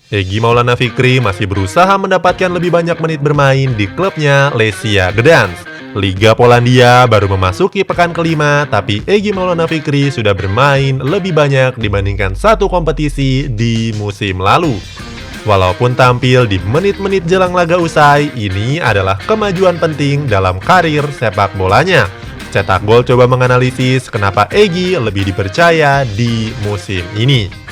Egy Maulana Fikri masih berusaha mendapatkan lebih banyak menit bermain di klubnya Lesia Gdansk. Liga Polandia baru memasuki pekan kelima, tapi Egy Maulana Fikri sudah bermain lebih banyak dibandingkan satu kompetisi di musim lalu. Walaupun tampil di menit-menit jelang laga usai, ini adalah kemajuan penting dalam karir sepak bolanya. Cetak Gol coba menganalisis kenapa Egy lebih dipercaya di musim ini.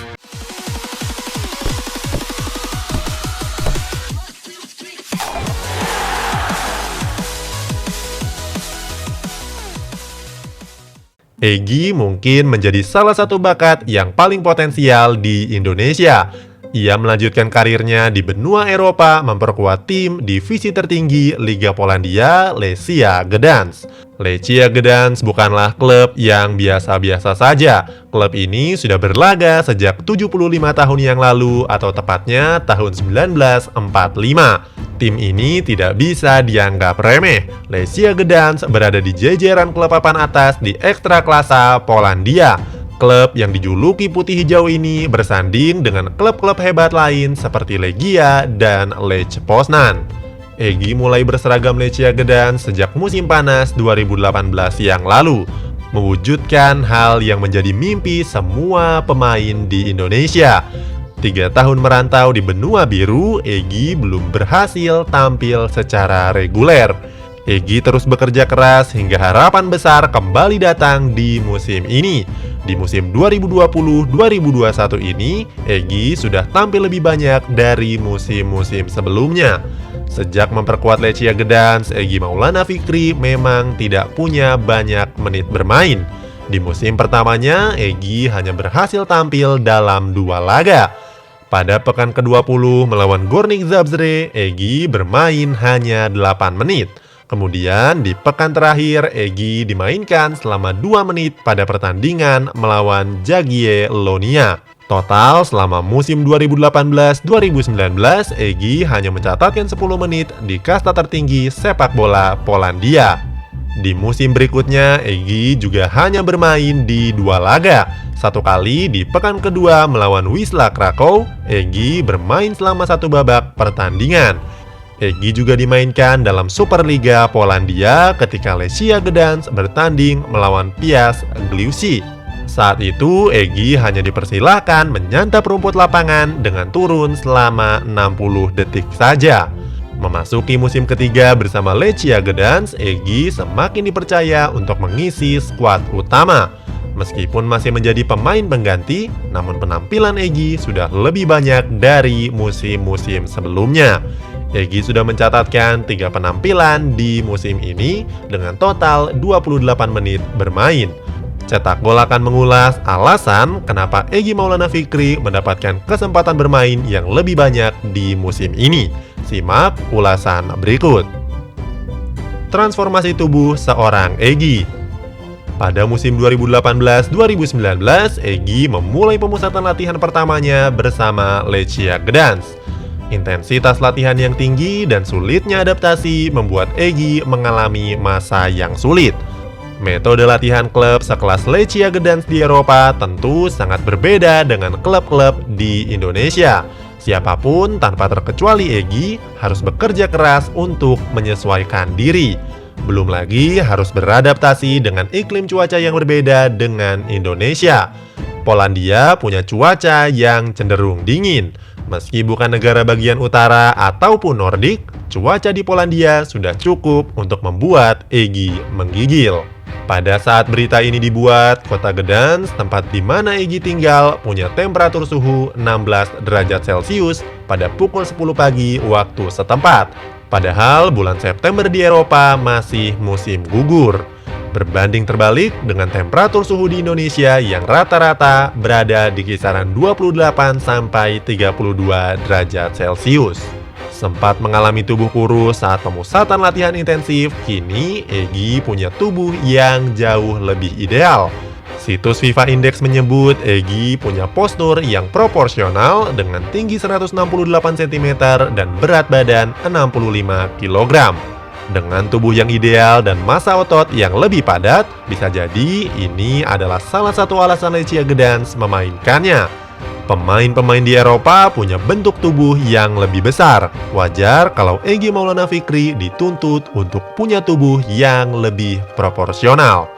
Egy mungkin menjadi salah satu bakat yang paling potensial di Indonesia. Ia melanjutkan karirnya di benua Eropa, memperkuat tim divisi tertinggi Liga Polandia, Lesia Gdansk. Lesia Gdansk bukanlah klub yang biasa-biasa saja. Klub ini sudah berlaga sejak 75 tahun yang lalu atau tepatnya tahun 1945. Tim ini tidak bisa dianggap remeh. Lesia Gdansk berada di jajaran klub papan atas di Ekstraklasa Polandia. Klub yang dijuluki putih hijau ini bersanding dengan klub-klub hebat lain seperti Legia dan Lech Poznan. Egy mulai berseragam Lesia Gdansk sejak musim panas 2018 yang lalu, mewujudkan hal yang menjadi mimpi semua pemain di Indonesia. 3 tahun merantau di benua biru, Egy belum berhasil tampil secara reguler. Egy terus bekerja keras hingga harapan besar kembali datang di musim ini. Di musim 2020-2021 ini, Egy sudah tampil lebih banyak dari musim-musim sebelumnya. Sejak memperkuat Lesia Gdansk, Egy Maulana Fikri memang tidak punya banyak menit bermain. Di musim pertamanya, Egy hanya berhasil tampil dalam 2 laga. Pada pekan ke-20 melawan Gornik Zabrze, Egy bermain hanya 8 menit. Kemudian di pekan terakhir, Egy dimainkan selama 2 menit pada pertandingan melawan Jagiellonia. Total selama musim 2018-2019, Egy hanya mencatatkan 10 menit di kasta tertinggi sepak bola Polandia. Di musim berikutnya, Egy juga hanya bermain di 2 laga. Satu kali di pekan kedua melawan Wisla Krakow, Egy bermain selama 1 babak pertandingan. Egy juga dimainkan dalam Superliga Polandia ketika Lesia Gdansk bertanding melawan Piast Gliwice. Saat itu, Egy hanya dipersilahkan menyantap rumput lapangan dengan turun selama 60 detik saja. Memasuki musim ketiga bersama Lesia Gdansk, Egy semakin dipercaya untuk mengisi skuad utama. Meskipun masih menjadi pemain pengganti, namun penampilan Egy sudah lebih banyak dari musim-musim sebelumnya. Egy sudah mencatatkan 3 penampilan di musim ini dengan total 28 menit bermain. Cetak Gol akan mengulas alasan kenapa Egy Maulana Fikri mendapatkan kesempatan bermain yang lebih banyak di musim ini. Simak ulasan berikut. Transformasi tubuh seorang Egy. Pada musim 2018-2019, Egy memulai pemusatan latihan pertamanya bersama Lesia Gdansk. Intensitas latihan yang tinggi dan sulitnya adaptasi membuat Egy mengalami masa yang sulit. Metode latihan klub sekelas Lesia Gdansk di Eropa tentu sangat berbeda dengan klub-klub di Indonesia. Siapapun tanpa terkecuali Egy harus bekerja keras untuk menyesuaikan diri. Belum lagi harus beradaptasi dengan iklim cuaca yang berbeda dengan Indonesia. Polandia punya cuaca yang cenderung dingin. Meski bukan negara bagian utara ataupun Nordik, cuaca di Polandia sudah cukup untuk membuat Egy menggigil. Pada saat berita ini dibuat, kota Gdansk, tempat di mana Egy tinggal, punya temperatur suhu 16 derajat Celcius pada pukul 10 pagi waktu setempat. Padahal bulan September di Eropa masih musim gugur. Berbanding terbalik dengan temperatur suhu di Indonesia yang rata-rata berada di kisaran 28 sampai 32 derajat Celcius. Sempat mengalami tubuh kurus saat pemusatan latihan intensif, kini Egy punya tubuh yang jauh lebih ideal. Situs FIFA Index menyebut Egy punya postur yang proporsional dengan tinggi 168 cm dan berat badan 65 kg. Dengan tubuh yang ideal dan massa otot yang lebih padat, bisa jadi ini adalah salah satu alasan Lesia Gdansk memainkannya. Pemain-pemain di Eropa punya bentuk tubuh yang lebih besar. Wajar kalau Egy Maulana Fikri dituntut untuk punya tubuh yang lebih proporsional.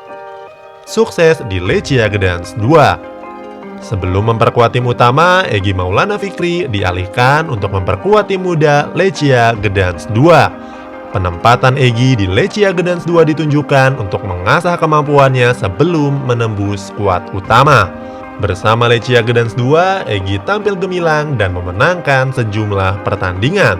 Sukses di Lechia Gdansk 2. Sebelum memperkuat tim utama, Egy Maulana Fikri dialihkan untuk memperkuat tim muda Lechia Gdansk 2. Penempatan Egy di Lechia Gdansk 2 ditunjukkan untuk mengasah kemampuannya sebelum menembus skuad utama. Bersama Lechia Gdansk 2, Egy tampil gemilang dan memenangkan sejumlah pertandingan.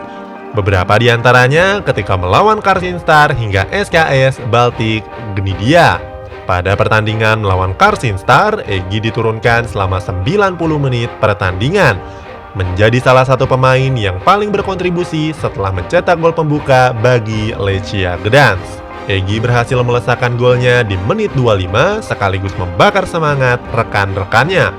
Beberapa di antaranya ketika melawan Krasnodar hingga SKS Baltic Gdynia. Pada pertandingan melawan Krasnodar, Egy diturunkan selama 90 menit pertandingan. Menjadi salah satu pemain yang paling berkontribusi setelah mencetak gol pembuka bagi Lechia Gdansk. Egy berhasil melesakkan golnya di menit 25 sekaligus membakar semangat rekan-rekannya.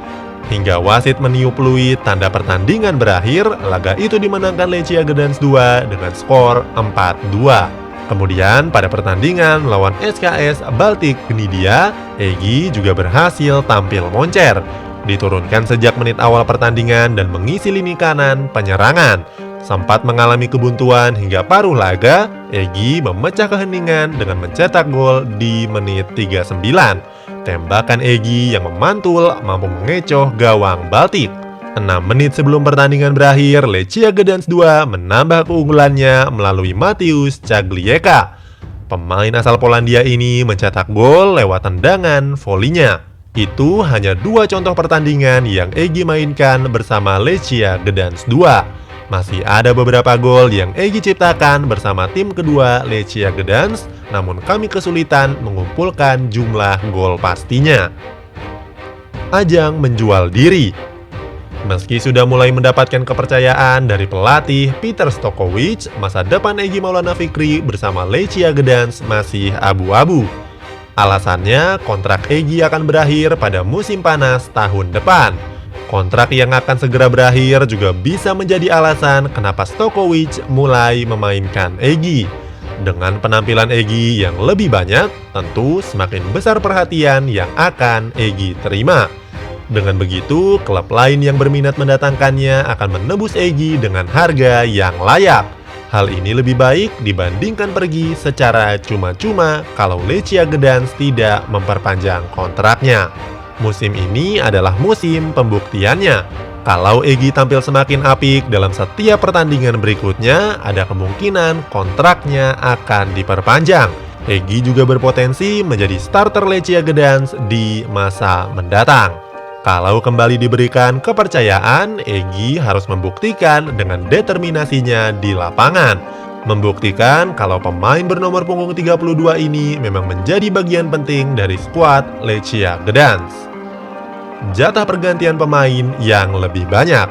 Hingga wasit meniup peluit tanda pertandingan berakhir, laga itu dimenangkan Lechia Gdansk 2 dengan skor 4-2. Kemudian pada pertandingan melawan SKS Baltic Gdynia, Egy juga berhasil tampil moncer. Diturunkan sejak menit awal pertandingan dan mengisi lini kanan penyerangan. Sempat mengalami kebuntuan hingga paruh laga, Egy memecah keheningan dengan mencetak gol di menit 39. Tembakan Egy yang memantul mampu mengecoh gawang Baltic. 6 menit sebelum pertandingan berakhir, Lechia Gdansk 2 menambah keunggulannya melalui Mateusz Caglieka. Pemain asal Polandia ini mencetak gol lewat tendangan volinya. Itu hanya 2 contoh pertandingan yang Egy mainkan bersama Lechia Gdansk 2. Masih ada beberapa gol yang Egy ciptakan bersama tim kedua Lechia Gdansk, namun kami kesulitan mengumpulkan jumlah gol pastinya. Ajang menjual diri. Meski sudah mulai mendapatkan kepercayaan dari pelatih Peter Stokovic, masa depan Egy Maulana Fikri bersama Lechia Gdansk masih abu-abu. Alasannya, kontrak Egy akan berakhir pada musim panas tahun depan. Kontrak yang akan segera berakhir juga bisa menjadi alasan kenapa Stokovic mulai memainkan Egy. Dengan penampilan Egy yang lebih banyak, tentu semakin besar perhatian yang akan Egy terima. Dengan begitu, klub lain yang berminat mendatangkannya akan menebus Egy dengan harga yang layak. Hal ini lebih baik dibandingkan pergi secara cuma-cuma kalau Lechia Gdansk tidak memperpanjang kontraknya. Musim ini adalah musim pembuktiannya. Kalau Egy tampil semakin apik dalam setiap pertandingan berikutnya, ada kemungkinan kontraknya akan diperpanjang. Egy juga berpotensi menjadi starter Lechia Gdansk di masa mendatang. Kalau kembali diberikan kepercayaan, Egy harus membuktikan dengan determinasinya di lapangan. Membuktikan kalau pemain bernomor punggung 32 ini memang menjadi bagian penting dari skuad Lechia Gdansk. Jatah pergantian pemain yang lebih banyak.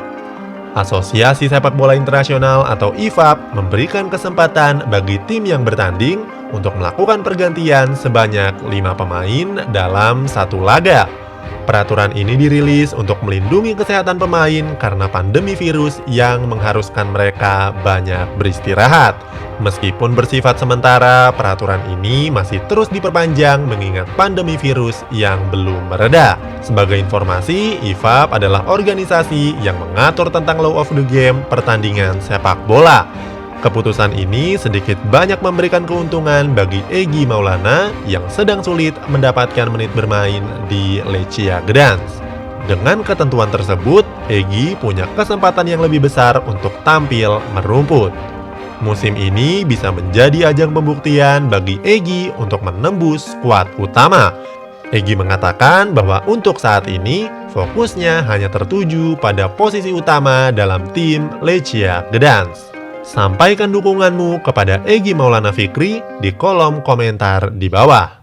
Asosiasi Sepak Bola Internasional atau IFAB memberikan kesempatan bagi tim yang bertanding untuk melakukan pergantian sebanyak 5 pemain dalam satu laga. Peraturan ini dirilis untuk melindungi kesehatan pemain karena pandemi virus yang mengharuskan mereka banyak beristirahat. Meskipun bersifat sementara, peraturan ini masih terus diperpanjang mengingat pandemi virus yang belum mereda. Sebagai informasi, IFAB adalah organisasi yang mengatur tentang law of the game pertandingan sepak bola. Keputusan ini sedikit banyak memberikan keuntungan bagi Egy Maulana yang sedang sulit mendapatkan menit bermain di Lechia Gdansk. Dengan ketentuan tersebut, Egy punya kesempatan yang lebih besar untuk tampil merumput. Musim ini bisa menjadi ajang pembuktian bagi Egy untuk menembus skuad utama. Egy mengatakan bahwa untuk saat ini, fokusnya hanya tertuju pada posisi utama dalam tim Lechia Gdansk. Sampaikan dukunganmu kepada Egy Maulana Fikri di kolom komentar di bawah.